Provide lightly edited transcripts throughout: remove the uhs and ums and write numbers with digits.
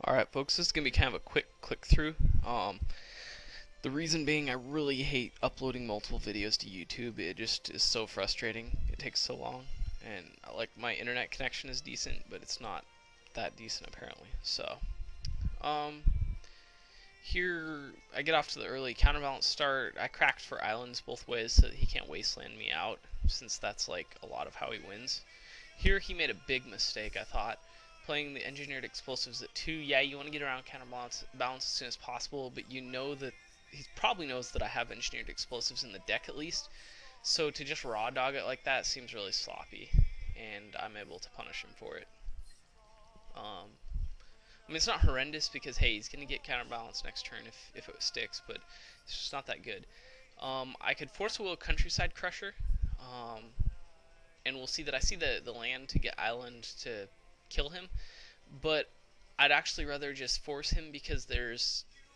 Alright folks, this is going to be kind of a quick click through. The reason being I really hate uploading multiple videos to YouTube. It just is so frustrating. It takes so long. And like my internet connection is decent, but it's not that decent apparently. So, here I get off to the early counterbalance start. I cracked for islands both ways so that he can't wasteland me out, since that's like a lot of how he wins. Here he made a big mistake, I thought. Playing the engineered explosives at 2, yeah, you want to get around counterbalance as soon as possible, but you know that he probably knows that I have engineered explosives in the deck at least, so to just raw dog it like that seems really sloppy, and I'm able to punish him for it. I mean, it's not horrendous because, hey, he's going to get counterbalance next turn if it sticks, but it's just not that good. I could force a will Countryside Crusher, and we'll see that I see the land to get island to kill him, but I'd actually rather just force him because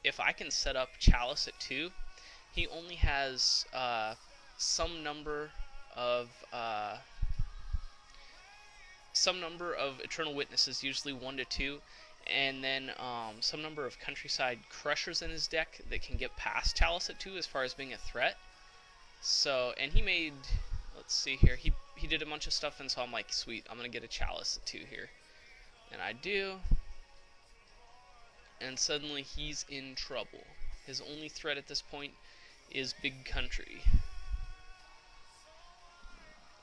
if I can set up Chalice at 2, he only has some number of Eternal Witnesses, usually 1 to 2, and then some number of Countryside Crushers in his deck that can get past Chalice at 2 as far as being a threat. So, and he made, let's see here, he did a bunch of stuff, and so I'm like, sweet, I'm gonna get a Chalice at 2 here. And I do, and suddenly he's in trouble. His only threat at this point is Big Country.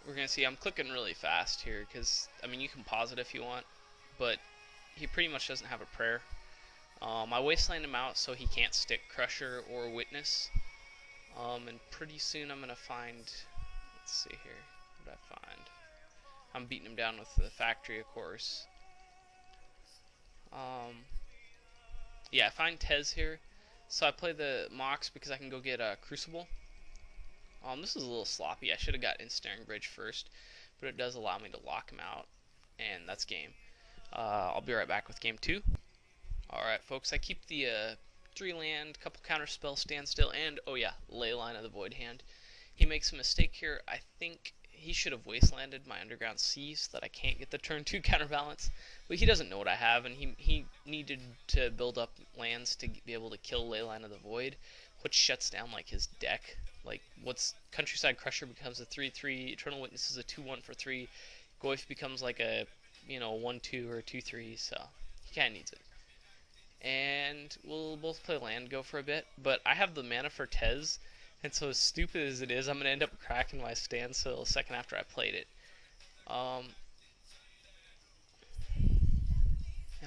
We're gonna see, I'm clicking really fast here, because, I mean, you can pause it if you want, but he pretty much doesn't have a prayer. I wasteland him out so he can't stick Crusher or Witness, and pretty soon I'm gonna find, let's see here, what did I find? I'm beating him down with the factory, of course. Yeah, I find Tezz here, so I play the Mox because I can go get a Crucible. This is a little sloppy. I should have got Ensnaring Bridge first, but it does allow me to lock him out, and that's game. I'll be right back with game 2. Alright folks, I keep the 3 land, couple counter spell, standstill, and oh yeah, Leyline of the Void hand. He makes a mistake here. I think he should have wastelanded my Underground Sea so that I can't get the turn 2 counterbalance, but he doesn't know what I have, and he needed to build up lands to be able to kill Leyline of the Void, which shuts down like his deck. Like, what's Countryside Crusher becomes a 3/3, Eternal Witness is a 2/1 for 3, Goyf becomes like a, 1/2 or 2/3, so he kinda needs it. And we'll both play land go for a bit, but I have the mana for Tezz, and so as stupid as it is, I'm going to end up cracking my standstill a second after I played it. And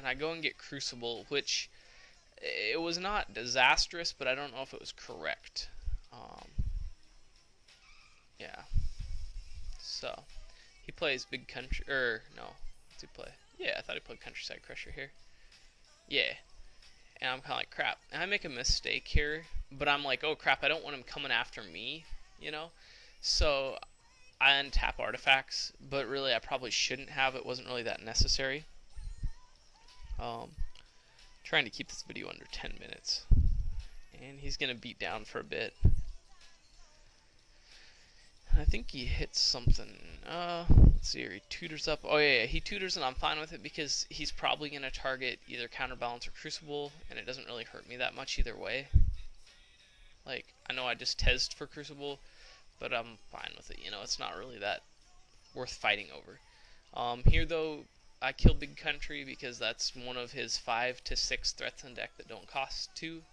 I go and get Crucible, which it was not disastrous, but I don't know if it was correct. Yeah. So, he plays Big Country, no, what's he play? Yeah, I thought he played Countryside Crusher here. Yeah. And I'm kind of like, crap. And I make a mistake here, but I'm like, oh crap, I don't want him coming after me, So I untap artifacts, but really I probably shouldn't have. It wasn't really that necessary. Trying to keep this video under 10 minutes. And he's going to beat down for a bit. I think he hits something. Let's see here. He tutors up. Oh yeah, he tutors, and I'm fine with it because he's probably going to target either Counterbalance or Crucible, and it doesn't really hurt me that much either way. Like, I know I just Tezzed for Crucible, but I'm fine with it. It's not really that worth fighting over. Here though, I kill Big Country because that's one of his 5 to 6 threats in deck that don't cost 2.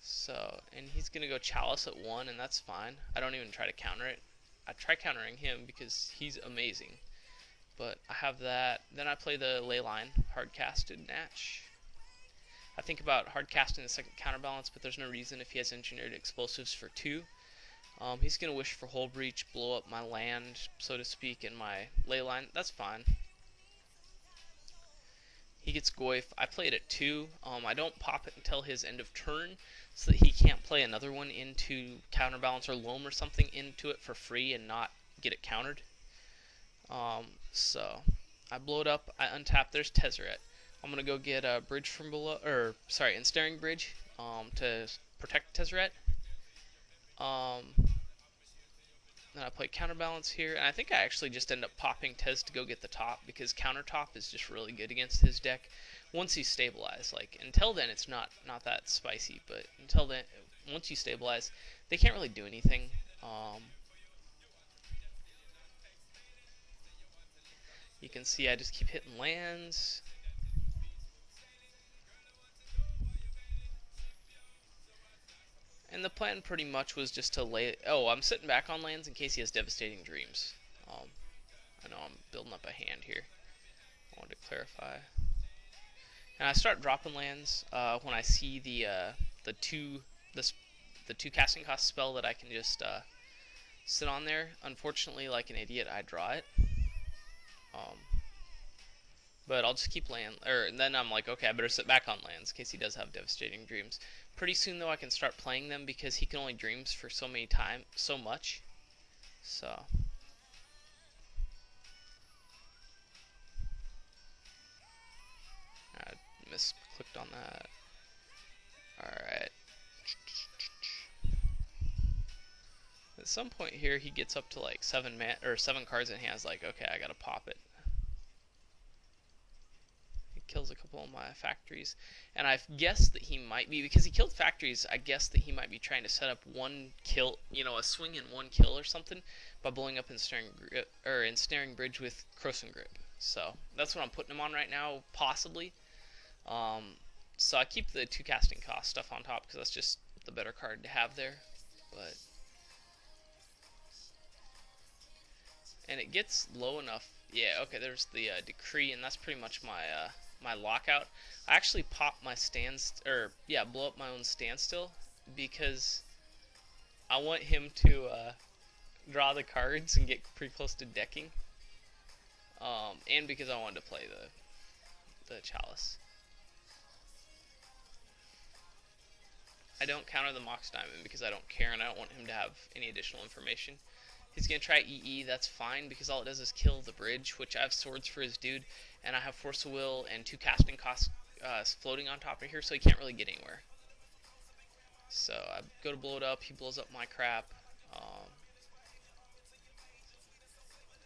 So, and he's going to go Chalice at 1, and that's fine. I don't even try to counter it. I try countering him because he's amazing. But I have that. Then I play the Leyline, hard-casted Natch. I think about hard-casting the second counterbalance, but there's no reason if he has engineered explosives for 2. He's going to wish for Hull Breach, blow up my land, so to speak, in my Leyline. That's fine. He gets Goyf. I play it at 2. I don't pop it until his end of turn, so that he can't play another one into Counterbalance or Loam or something into it for free and not get it countered. So I blow it up. I untap. There's Tezzerator. I'm gonna go get a bridge from below, Ensnaring Bridge, to protect Tezzerator. Then I play Counterbalance here, and I think I actually just end up popping Tezz to go get the top, because Countertop is just really good against his deck once he's stabilized. Like, until then, it's not that spicy, but until then, once you stabilize, they can't really do anything. You can see I just keep hitting lands. And the plan pretty much was just to lay... Oh, I'm sitting back on lands in case he has Devastating Dreams. I know I'm building up a hand here. I wanted to clarify. And I start dropping lands when I see the two casting cost spell that I can just sit on there. Unfortunately, like an idiot, I draw it. But I'll just keep land, and then I'm like, okay, I better sit back on lands in case he does have Devastating Dreams. Pretty soon though, I can start playing them because he can only dreams for so much. So I misclicked on that. Alright. At some point here, he gets up to like 7 cards and he has like, okay, I gotta pop it. He kills a couple of my factories, and I've guessed that he might be, because he killed factories, I guessed that he might be trying to set up one kill, a swing and one kill or something, by blowing up Ensnaring Bridge with Croson Grip. So that's what I'm putting him on right now, possibly. So I keep the 2 casting cost stuff on top because that's just the better card to have there. But and it gets low enough. Yeah, okay, there's the decree, and that's pretty much my my lockout. I actually pop my blow up my own standstill because I want him to draw the cards and get pretty close to decking. And because I wanted to play the chalice. I don't counter the Mox Diamond because I don't care and I don't want him to have any additional information. He's going to try EE, that's fine, because all it does is kill the bridge, which I have swords for his dude, and I have Force of Will and 2 casting costs floating on top of here, so he can't really get anywhere. So I go to blow it up, he blows up my crap,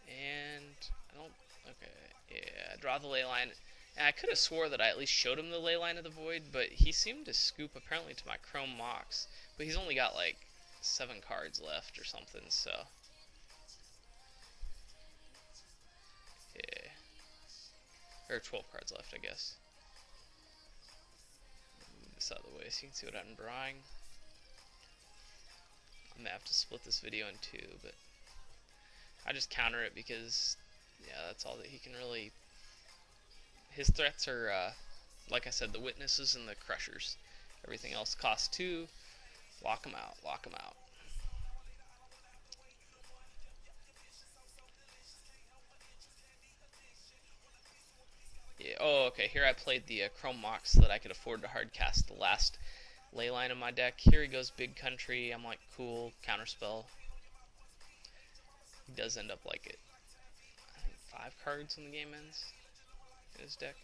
and I don't, okay, yeah, I draw the ley line, and I could have swore that I at least showed him the ley line of the void, but he seemed to scoop apparently to my Chrome Mox, but he's only got like 7 cards left or something, so... Or 12 cards left, I guess. Move this out of the way so you can see what I'm drawing. I'm gonna have to split this video in 2, but I just counter it because, yeah, that's all that he can really... His threats are, like I said, the Witnesses and the Crushers. Everything else costs 2. Lock them out, lock them out. Yeah, oh, okay, here I played the Chrome Mox so that I could afford to hardcast the last ley line of my deck. Here he goes Big Country. I'm like, cool, counterspell. He does end up like it. I think 5 cards when the game ends in his deck.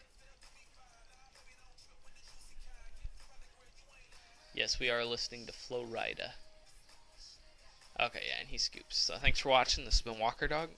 Yes, we are listening to Flo Rida. Okay, yeah, and he scoops. So thanks for watching. This has been Walker Dog.